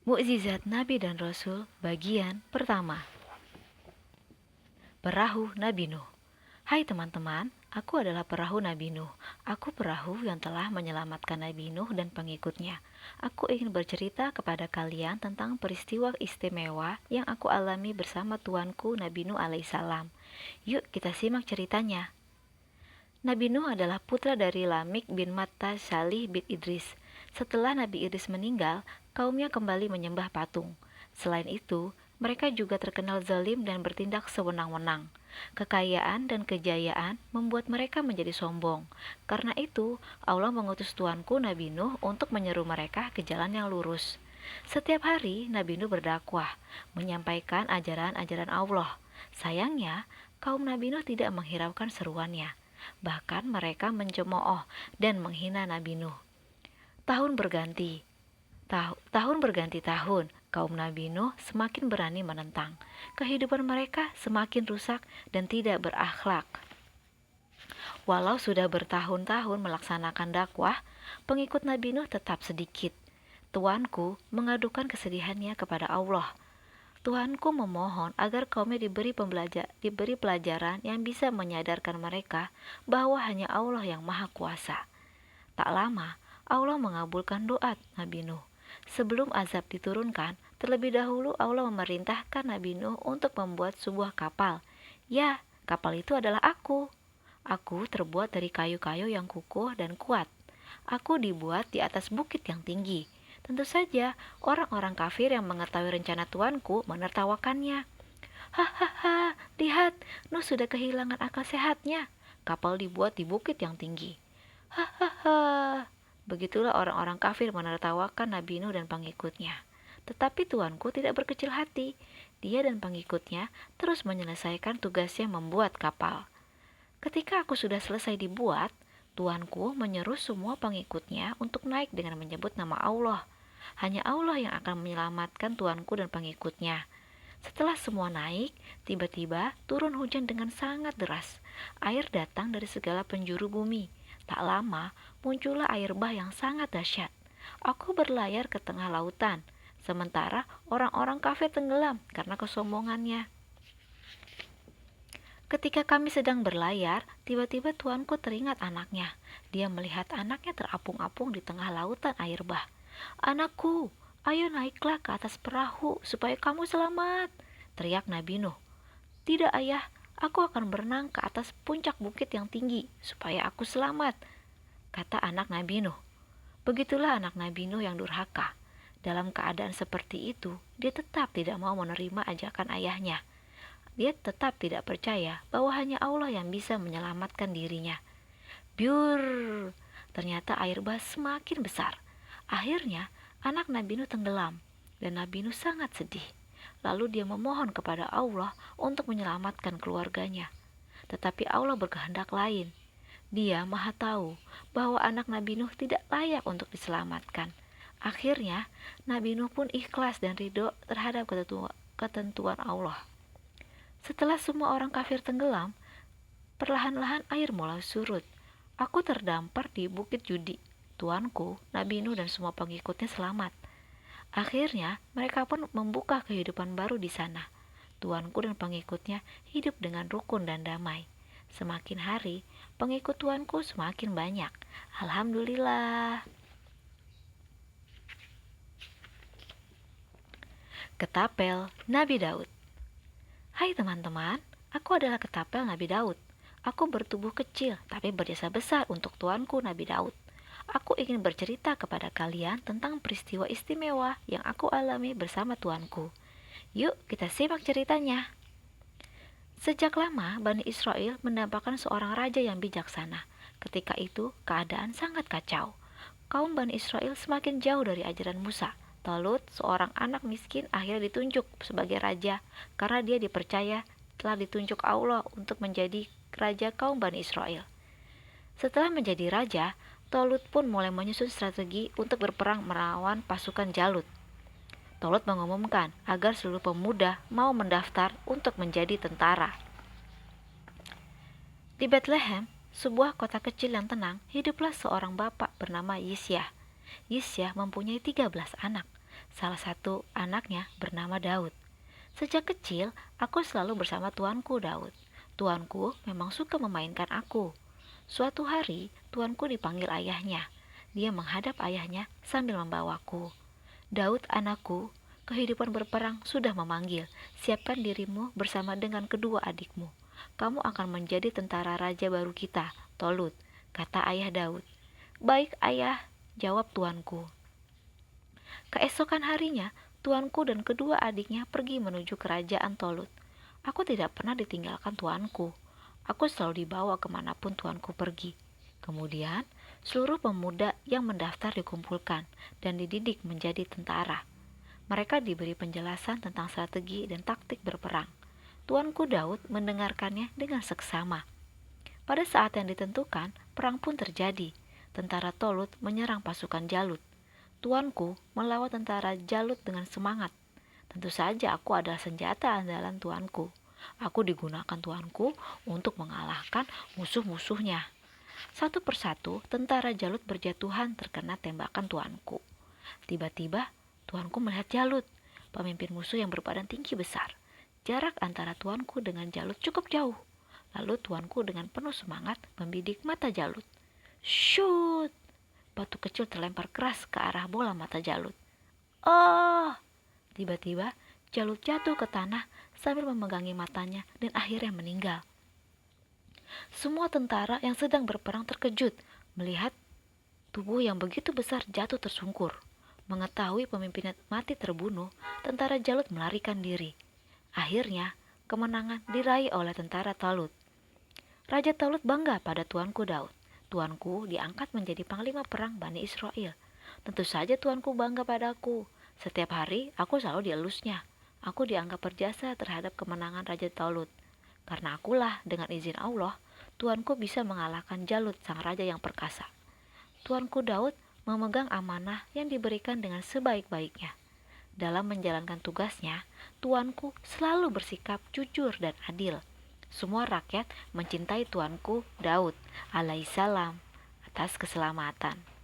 Mukjizat Nabi dan Rasul bagian pertama. Perahu Nabi Nuh. Hai teman-teman, aku adalah perahu Nabi Nuh. Aku perahu yang telah menyelamatkan Nabi Nuh dan pengikutnya. Aku ingin bercerita kepada kalian tentang peristiwa istimewa yang aku alami bersama Tuanku Nabi Nuh alaihissalam. Yuk kita simak ceritanya. Nabi Nuh adalah putra dari Lamik bin Matta Salih bin Idris. Setelah Nabi Idris meninggal, kaumnya kembali menyembah patung. Selain itu, mereka juga terkenal zalim dan bertindak sewenang-wenang. Kekayaan dan kejayaan membuat mereka menjadi sombong. Karena itu, Allah mengutus Tuanku Nabi Nuh untuk menyeru mereka ke jalan yang lurus. Setiap hari, Nabi Nuh berdakwah, menyampaikan ajaran-ajaran Allah. Sayangnya, kaum Nabi Nuh tidak menghiraukan seruannya. Bahkan mereka mencemooh dan menghina Nabi Nuh. Tahun berganti tahun, kaum Nabi Nuh semakin berani menentang. Kehidupan mereka semakin rusak dan tidak berakhlak. Walau sudah bertahun-tahun melaksanakan dakwah, pengikut Nabi Nuh tetap sedikit. Tuanku mengadukan kesedihannya kepada Allah. Tuhanku memohon agar kaumnya diberi pelajaran yang bisa menyadarkan mereka bahwa hanya Allah yang Maha Kuasa. Tak lama, Allah mengabulkan doa Nabi Nuh. Sebelum azab diturunkan, terlebih dahulu Allah memerintahkan Nabi Nuh untuk membuat sebuah kapal. Ya, kapal itu adalah aku. Aku terbuat dari kayu-kayu yang kukuh dan kuat. Aku dibuat di atas bukit yang tinggi. Tentu saja, orang-orang kafir yang mengetahui rencana Tuanku menertawakannya. Hahaha, lihat, Nuh sudah kehilangan akal sehatnya. Kapal dibuat di bukit yang tinggi. Hahaha. Begitulah orang-orang kafir menertawakan Nabi Nuh dan pengikutnya. Tetapi Tuanku tidak berkecil hati. Dia dan pengikutnya terus menyelesaikan tugasnya membuat kapal. Ketika aku sudah selesai dibuat, Tuanku menyeru semua pengikutnya untuk naik dengan menyebut nama Allah. Hanya Allah yang akan menyelamatkan Tuanku dan pengikutnya. Setelah semua naik, tiba-tiba turun hujan dengan sangat deras. Air datang dari segala penjuru bumi. Tak lama, muncullah air bah yang sangat dahsyat. Aku berlayar ke tengah lautan, sementara orang-orang kafir tenggelam karena kesombongannya. Ketika kami sedang berlayar, tiba-tiba Tuanku teringat anaknya. Dia melihat anaknya terapung-apung di tengah lautan air bah. "Anakku, ayo naiklah ke atas perahu supaya kamu selamat," teriak Nabi Nuh. "Tidak ayah, aku akan berenang ke atas puncak bukit yang tinggi supaya aku selamat," kata anak Nabi Nuh. Begitulah anak Nabi Nuh yang durhaka. Dalam keadaan seperti itu, dia tetap tidak mau menerima ajakan ayahnya. Dia tetap tidak percaya bahwa hanya Allah yang bisa menyelamatkan dirinya. Biur, ternyata air bah semakin besar. Akhirnya, anak Nabi Nuh tenggelam, dan Nabi Nuh sangat sedih. Lalu dia memohon kepada Allah untuk menyelamatkan keluarganya. Tetapi Allah berkehendak lain. Dia Maha Tahu bahwa anak Nabi Nuh tidak layak untuk diselamatkan. Akhirnya, Nabi Nuh pun ikhlas dan ridho terhadap ketentuan Allah. Setelah semua orang kafir tenggelam, perlahan-lahan air mulai surut. Aku terdampar di bukit Judi. Tuanku, Nabi Nuh dan semua pengikutnya selamat. Akhirnya, mereka pun membuka kehidupan baru di sana. Tuanku dan pengikutnya hidup dengan rukun dan damai. Semakin hari, pengikut Tuanku semakin banyak. Alhamdulillah. Ketapel Nabi Daud. Hai teman-teman, aku adalah ketapel Nabi Daud. Aku bertubuh kecil tapi berjasa besar untuk Tuanku Nabi Daud. Aku ingin bercerita kepada kalian tentang peristiwa istimewa yang aku alami bersama Tuanku. Yuk kita simak ceritanya. Sejak lama Bani Israel mendapatkan seorang raja yang bijaksana. Ketika itu keadaan sangat kacau. Kaum Bani Israel semakin jauh dari ajaran Musa. Talut, seorang anak miskin, akhirnya ditunjuk sebagai raja karena dia dipercaya telah ditunjuk Allah untuk menjadi raja kaum Bani Israel. Setelah menjadi raja, Talut pun mulai menyusun strategi untuk berperang melawan pasukan Jalut. Talut mengumumkan agar seluruh pemuda mau mendaftar untuk menjadi tentara. Di Bethlehem, sebuah kota kecil yang tenang, hiduplah seorang bapak bernama Yisyah. Yisyah mempunyai 13 anak. Salah satu anaknya bernama Daud. Sejak kecil, aku selalu bersama tuanku Daud. Tuanku memang suka memainkan aku. Suatu hari, tuanku dipanggil ayahnya. Dia menghadap ayahnya sambil membawaku. Daud anakku, kehidupan berperang sudah memanggil. Siapkan dirimu bersama dengan kedua adikmu. Kamu akan menjadi tentara raja baru kita, Tolut, kata ayah Daud. Baik ayah, jawab tuanku. Keesokan harinya, tuanku dan kedua adiknya pergi menuju kerajaan Tolut. Aku tidak pernah ditinggalkan tuanku. Aku selalu dibawa kemanapun tuanku pergi. Kemudian, seluruh pemuda yang mendaftar dikumpulkan dan dididik menjadi tentara. Mereka diberi penjelasan tentang strategi dan taktik berperang. Tuanku Daud mendengarkannya dengan seksama. Pada saat yang ditentukan, perang pun terjadi. Tentara Tolut menyerang pasukan Jalut. Tuanku melawan tentara Jalut dengan semangat. Tentu saja aku adalah senjata andalan tuanku. Aku digunakan tuanku untuk mengalahkan musuh-musuhnya. Satu persatu, tentara Jalut berjatuhan terkena tembakan tuanku. Tiba-tiba, tuanku melihat Jalut, pemimpin musuh yang berbadan tinggi besar. Jarak antara tuanku dengan Jalut cukup jauh. Lalu tuanku dengan penuh semangat membidik mata Jalut. Shoot! Batu kecil terlempar keras ke arah bola mata Jalut. Oh! Tiba-tiba, Jalut jatuh ke tanah sambil memegangi matanya dan akhirnya meninggal. Semua tentara yang sedang berperang terkejut melihat tubuh yang begitu besar jatuh tersungkur. Mengetahui pemimpinnya mati terbunuh, tentara Jalut melarikan diri. Akhirnya, kemenangan diraih oleh tentara Talut. Raja Talut bangga pada tuanku Daud. Tuanku diangkat menjadi panglima perang Bani Israel. Tentu saja tuanku bangga padaku. Setiap hari aku selalu dielusnya. Aku dianggap berjasa terhadap kemenangan Raja Talut. Karena akulah dengan izin Allah, tuanku bisa mengalahkan Jalut sang raja yang perkasa. Tuanku Daud memegang amanah yang diberikan dengan sebaik-baiknya. Dalam menjalankan tugasnya, tuanku selalu bersikap jujur dan adil. Semua rakyat mencintai tuanku Daud alaihissalam atas keselamatan.